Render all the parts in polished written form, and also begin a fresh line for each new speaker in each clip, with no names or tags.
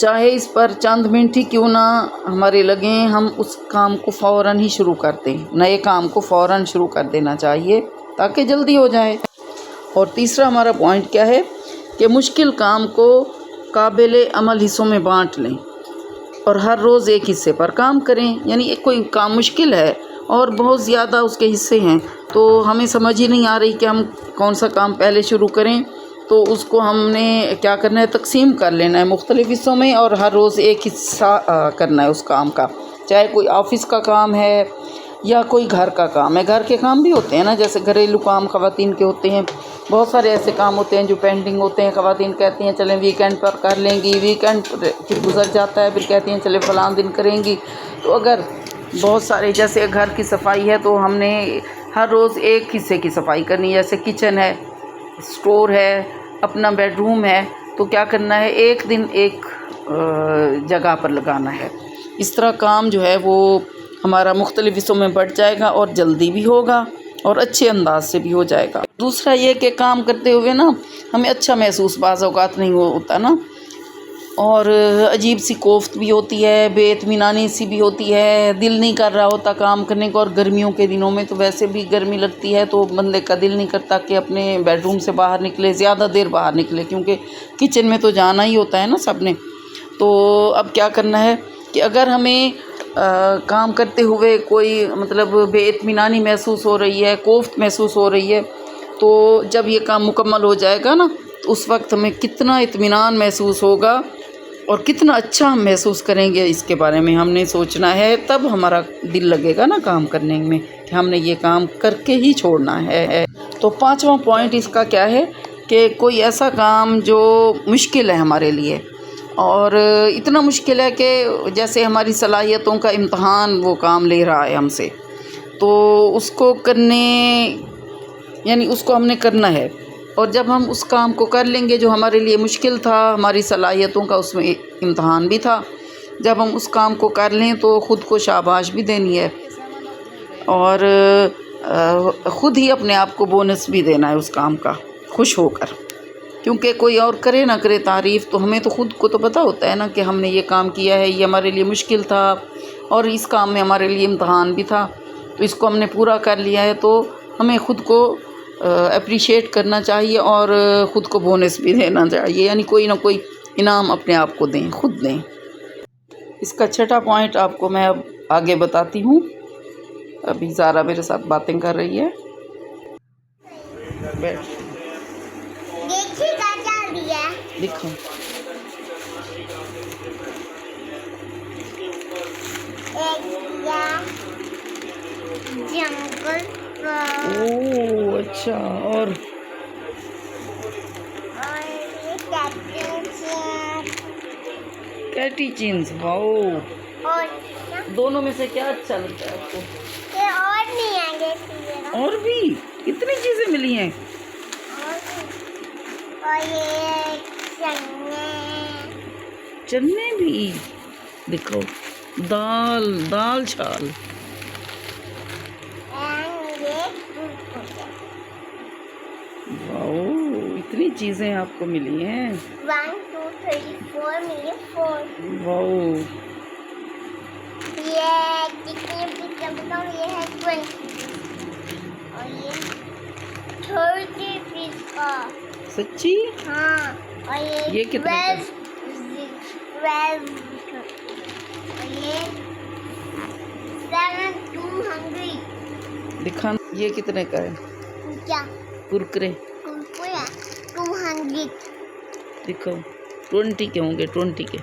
چاہے اس پر چند منٹ ہی کیوں نہ ہمارے لگیں، ہم اس کام کو فوراً ہی شروع کر دیں، نئے کام کو فوراً شروع کر دینا چاہیے تاکہ جلدی ہو جائے۔ اور تیسرا ہمارا پوائنٹ کیا ہے کہ مشکل کام کو قابل عمل حصوں میں بانٹ لیں اور ہر روز ایک حصے پر کام کریں۔ یعنی ایک کوئی کام مشکل ہے اور بہت زیادہ اس کے حصے ہیں تو ہمیں سمجھ ہی نہیں آ رہی کہ ہم کون سا کام پہلے شروع کریں، تو اس کو ہم نے کیا کرنا ہے، تقسیم کر لینا ہے مختلف حصوں میں اور ہر روز ایک حصہ کرنا ہے اس کام کا، چاہے کوئی آفس کا کام ہے یا کوئی گھر کا کام ہے۔ گھر کے کام بھی ہوتے ہیں نا، جیسے گھریلو کام خواتین کے ہوتے ہیں، بہت سارے ایسے کام ہوتے ہیں جو پینڈنگ ہوتے ہیں، خواتین کہتی ہیں چلیں ویکینڈ پر کر لیں گی، ویکینڈ پھر گزر جاتا ہے، پھر کہتی ہیں چلیں فلاں دن کریں گی۔ تو اگر بہت سارے جیسے گھر کی صفائی ہے تو ہم نے ہر روز ایک حصے کی صفائی کرنی ہے، جیسے کچن ہے، اسٹور ہے، اپنا بیڈ روم ہے، تو کیا کرنا ہے، ایک دن ایک جگہ پر لگانا ہے۔ اس طرح کام جو ہے وہ ہمارا مختلف حصوں میں بٹ جائے گا اور جلدی بھی ہوگا اور اچھے انداز سے بھی ہو جائے گا۔ دوسرا یہ کہ کام کرتے ہوئے نا ہمیں اچھا محسوس بعض اوقات نہیں ہوتا نا، اور عجیب سی کوفت بھی ہوتی ہے، بے اطمینانی سی بھی ہوتی ہے، دل نہیں کر رہا ہوتا کام کرنے کو، اور گرمیوں کے دنوں میں تو ویسے بھی گرمی لگتی ہے تو بندے کا دل نہیں کرتا کہ اپنے بیڈ روم سے باہر نکلے، زیادہ دیر باہر نکلے، کیونکہ کچن میں تو جانا ہی ہوتا ہے نا سب نے۔ تو اب کیا کرنا ہے کہ اگر ہمیں کام کرتے ہوئے کوئی مطلب بے اطمینانی محسوس ہو رہی ہے، کوفت محسوس ہو رہی ہے، تو جب یہ کام مکمل ہو جائے گا نا تو اس وقت ہمیں کتنا اطمینان محسوس ہوگا اور کتنا اچھا ہم محسوس کریں گے، اس کے بارے میں ہم نے سوچنا ہے، تب ہمارا دل لگے گا نا کام کرنے میں کہ ہم نے یہ کام کر کے ہی چھوڑنا ہے۔ تو پانچواں پوائنٹ اس کا کیا ہے کہ کوئی ایسا کام جو مشکل ہے ہمارے لیے اور اتنا مشکل ہے کہ جیسے ہماری صلاحیتوں کا امتحان وہ کام لے رہا ہے ہم سے، تو اس کو کرنے یعنی اس کو ہم نے کرنا ہے، اور جب ہم اس کام کو کر لیں گے جو ہمارے لیے مشکل تھا، ہماری صلاحیتوں کا اس میں امتحان بھی تھا، جب ہم اس کام کو کر لیں تو خود کو شاباش بھی دینی ہے اور خود ہی اپنے آپ کو بونس بھی دینا ہے اس کام کا، خوش ہو کر، کیونکہ کوئی اور کرے نہ کرے تعریف، تو ہمیں تو خود کو تو پتہ ہوتا ہے نا کہ ہم نے یہ کام کیا ہے، یہ ہمارے لیے مشکل تھا اور اس کام میں ہمارے لیے امتحان بھی تھا، تو اس کو ہم نے پورا کر لیا ہے، تو ہمیں خود کو اپریشیٹ کرنا چاہیے اور خود کو بونس بھی دینا چاہیے، یعنی کوئی نہ کوئی انعام اپنے آپ کو دیں، خود دیں۔ اس کا چھٹا پوائنٹ آپ کو میں اب آگے بتاتی ہوں، ابھی زارا میرے ساتھ باتیں کر رہی ہے، بیٹھ دکھاؤ۔ اوہ اچھا، اور کیٹی چینز، واو، دونوں میں سے کیا اچھا لگتا ہے آپ کو؟ اور بھی اتنی چیزیں ملی ہیں، چنے بھی، دیکھو دال چھال، واو اتنی چیزیں آپ کو ملی ہیں،
1 2 3 4 ملی 4،
واو،
یہ کتنے پیس بتاؤں، یہ ہے 20 اور یہ 30 پیس کا،
سچی؟
ہاں، اور
یہ کتنے کا؟
12 اور یہ 7 200،
دکھانا یہ کتنے کا ہے؟
کیا
کرکرے
200،
دیکھو 20 کے ہوں گے، 20 کے،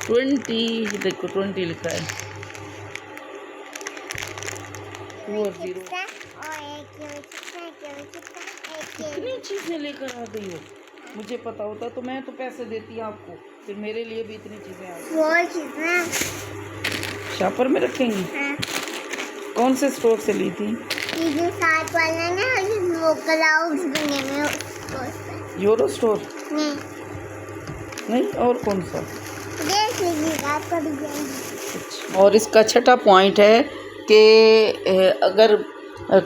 20 دیکھو 20 لکھا ہے، 2 اور 0۔ اتنی چیزیں لے کر آ گئی ہو، مجھے پتا ہوتا تو میں تو پیسے دیتی آپ کو، پھر میرے لیے بھی اتنی چیزیں آ گئی۔
وہ چیزیں
شاپر میں رکھیں گی؟ کون سے اسٹور سے لی تھی؟
یہ جو ساتھ والا نا، وہ کلاؤڈز بنے میں،
یورو اسٹور؟ نہیں، اور کون سا؟
دیکھ لیجیے گا، آپ کا بھی جائیں گے۔
اور اس کا چھٹا پوائنٹ ہے کہ اگر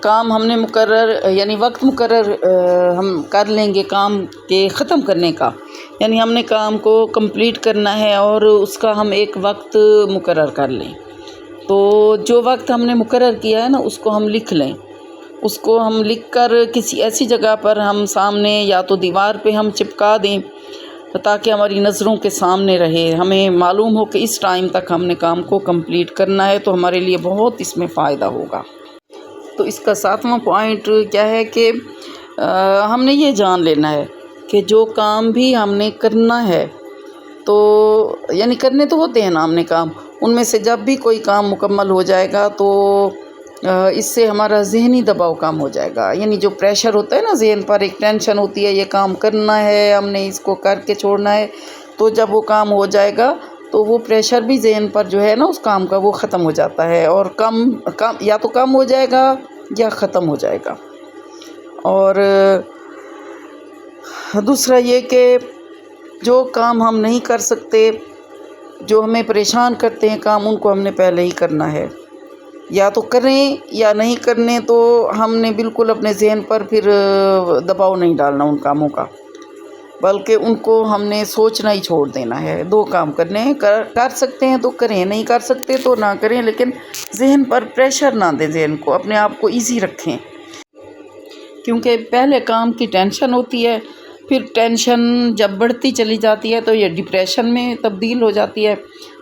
کام ہم نے مقرر یعنی وقت مقرر ہم کر لیں گے کام کے ختم کرنے کا، یعنی ہم نے کام کو کمپلیٹ کرنا ہے اور اس کا ہم ایک وقت مقرر کر لیں. تو جو وقت ہم نے مقرر کیا ہے نا اس کو ہم لکھ لیں. اس کو ہم لکھ کر کسی ایسی جگہ پر ہم سامنے یا تو دیوار پہ ہم چپکا دیں تاکہ ہماری نظروں کے سامنے رہے. ہمیں معلوم ہو کہ اس ٹائم تک ہم نے کام کو کمپلیٹ کرنا ہے، تو ہمارے لیے بہت اس میں فائدہ ہوگا. تو اس کا 7واں پوائنٹ کیا ہے کہ ہم نے یہ جان لینا ہے کہ جو کام بھی ہم نے کرنا ہے، تو یعنی کرنے تو ہوتے ہیں نا ہم نے کام، ان میں سے جب بھی کوئی کام مکمل ہو جائے گا تو اس سے ہمارا ذہنی دباؤ کم ہو جائے گا. یعنی جو پریشر ہوتا ہے نا ذہن پر، ایک ٹینشن ہوتی ہے یہ کام کرنا ہے، ہم نے اس کو کر کے چھوڑنا ہے، تو جب وہ کام ہو جائے گا تو وہ پریشر بھی ذہن پر جو ہے نا اس کام کا وہ ختم ہو جاتا ہے، اور کم یا تو کم ہو جائے گا یا ختم ہو جائے گا. اور دوسرا یہ کہ جو کام ہم نہیں کر سکتے، جو ہمیں پریشان کرتے ہیں کام، ان کو ہم نے پہلے ہی کرنا ہے. یا تو کریں یا نہیں کرنے، تو ہم نے بالکل اپنے ذہن پر پھر دباؤ نہیں ڈالنا ان کاموں کا، بلکہ ان کو ہم نے سوچنا ہی چھوڑ دینا ہے. 2 کام کرنے ہیں، کر سکتے ہیں تو کریں، نہیں کر سکتے تو نہ کریں، لیکن ذہن پر پریشر نہ دیں، ذہن کو، اپنے آپ کو ایزی رکھیں. کیونکہ پہلے کام کی ٹینشن ہوتی ہے، پھر ٹینشن جب بڑھتی چلی جاتی ہے تو یہ ڈپریشن میں تبدیل ہو جاتی ہے.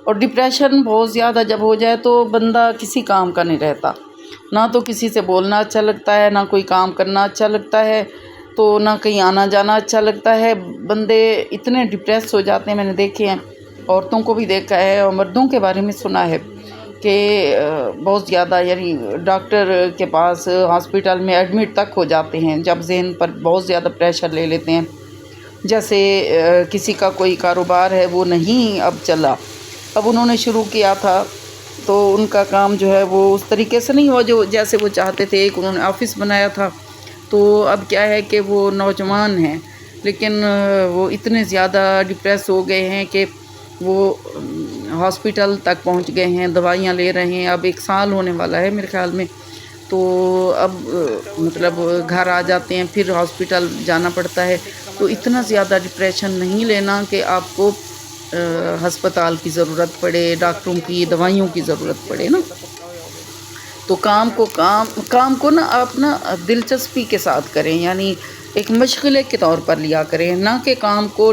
اور ڈپریشن بہت زیادہ جب ہو جائے تو بندہ کسی کام کا نہیں رہتا، نہ تو کسی سے بولنا اچھا لگتا ہے، نہ کوئی کام کرنا اچھا لگتا ہے، تو نہ کہیں آنا جانا اچھا لگتا ہے. بندے اتنے ڈپریس ہو جاتے ہیں، میں نے دیکھے ہیں، عورتوں کو بھی دیکھا ہے اور مردوں کے بارے میں سنا ہے کہ بہت زیادہ یعنی ڈاکٹر کے پاس ہاسپٹل میں ایڈمٹ تک ہو جاتے ہیں جب ذہن پر بہت زیادہ پریشر لے لیتے ہیں. جیسے کسی کا کوئی کاروبار ہے وہ نہیں اب چلا، اب انہوں نے شروع کیا تھا تو ان کا کام جو ہے وہ اس طریقے سے نہیں ہوا جو جیسے وہ چاہتے تھے. ایک انہوں نے آفس بنایا تھا، تو اب کیا ہے کہ وہ نوجوان ہیں لیکن وہ اتنے زیادہ ڈپریس ہو گئے ہیں کہ وہ ہاسپٹل تک پہنچ گئے ہیں، دوائیاں لے رہے ہیں. اب 1 سال ہونے والا ہے میرے خیال میں، تو اب مطلب گھر آ جاتے ہیں، پھر ہاسپٹل جانا پڑتا ہے. تو اتنا زیادہ ڈپریشن نہیں لینا کہ آپ کو ہسپتال کی ضرورت پڑے، ڈاکٹروں کی دوائیوں کی ضرورت پڑے نا. تو کام کو نا آپ نا دلچسپی کے ساتھ کریں، یعنی ایک مشغلے کے طور پر لیا کریں، نہ کہ کام کو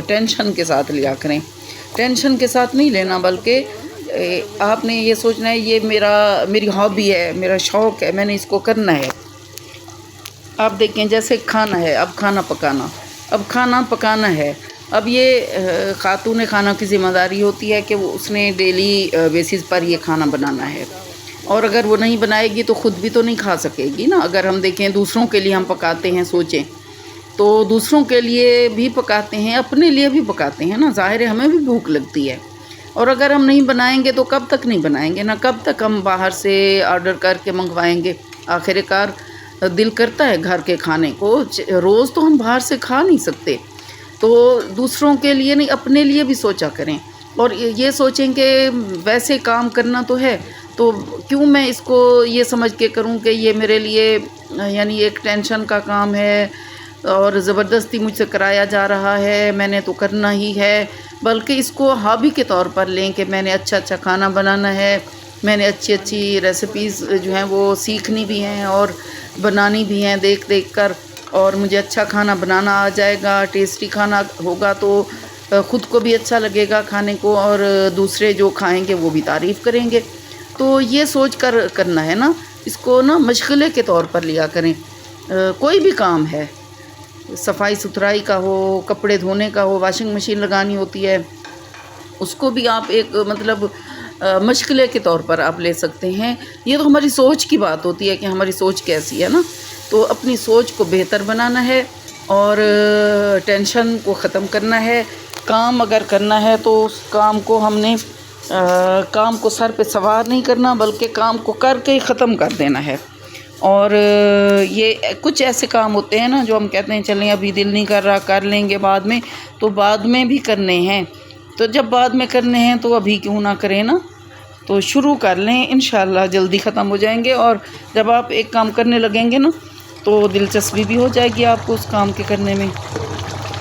ٹینشن کے ساتھ لیا کریں. ٹینشن کے ساتھ نہیں لینا، بلکہ آپ نے یہ سوچنا ہے یہ میری ہابی ہے، میرا شوق ہے، میں نے اس کو کرنا ہے. آپ دیکھیں جیسے کھانا ہے، اب کھانا پکانا ہے. اب یہ خاتون خانہ کی ذمہ داری ہوتی ہے کہ وہ اس نے ڈیلی بیسس پر یہ کھانا بنانا ہے، اور اگر وہ نہیں بنائے گی تو خود بھی تو نہیں کھا سکے گی نا. اگر ہم دیکھیں دوسروں کے لیے ہم پکاتے ہیں، سوچیں تو دوسروں کے لیے بھی پکاتے ہیں، اپنے لیے بھی پکاتے ہیں نا. ظاہر ہے ہمیں بھی بھوک لگتی ہے، اور اگر ہم نہیں بنائیں گے تو کب تک نہیں بنائیں گے نا، کب تک ہم باہر سے آرڈر کر کے منگوائیں گے. آخر کار دل کرتا ہے گھر کے کھانے کو، روز تو ہم باہر سے کھا نہیں سکتے. تو دوسروں کے لیے نہیں، اپنے لیے بھی سوچا کریں، اور یہ سوچیں کہ ویسے کام کرنا تو ہے تو کیوں میں اس کو یہ سمجھ کے کروں کہ یہ میرے لیے یعنی ایک ٹینشن کا کام ہے اور زبردستی مجھ سے کرایا جا رہا ہے، میں نے تو کرنا ہی ہے. بلکہ اس کو ہابی کے طور پر لیں کہ میں نے اچھا کھانا بنانا ہے، میں نے اچھی ریسیپیز جو ہیں وہ سیکھنی بھی ہیں اور بنانی بھی ہیں دیکھ کر، اور مجھے اچھا کھانا بنانا آ جائے گا، ٹیسٹی کھانا ہوگا تو خود کو بھی اچھا لگے گا کھانے کو، اور دوسرے جو کھائیں گے وہ بھی تعریف کریں گے. تو یہ سوچ کر کرنا ہے نا، اس کو نا مشغلے کے طور پر لیا کریں. کوئی بھی کام ہے، صفائی ستھرائی کا ہو، کپڑے دھونے کا ہو، واشنگ مشین لگانی ہوتی ہے، اس کو بھی آپ ایک مطلب مشغلے کے طور پر آپ لے سکتے ہیں. یہ تو ہماری سوچ کی بات ہوتی ہے کہ ہماری سوچ کیسی ہے نا. تو اپنی سوچ کو بہتر بنانا ہے اور ٹینشن کو ختم کرنا ہے. کام اگر کرنا ہے تو اس کام کو ہم نے کام کو سر پہ سوار نہیں کرنا، بلکہ کام کو کر کے ہی ختم کر دینا ہے. اور یہ کچھ ایسے کام ہوتے ہیں نا جو ہم کہتے ہیں چلیں ابھی دل نہیں کر رہا، کر لیں گے بعد میں، تو بعد میں بھی کرنے ہیں. تو جب بعد میں کرنے ہیں تو ابھی کیوں نہ کریں نا. تو شروع کر لیں، انشاءاللہ جلدی ختم ہو جائیں گے. اور جب آپ ایک کام کرنے لگیں گے نا تو دلچسپی بھی ہو جائے گی آپ کو اس کام کے کرنے میں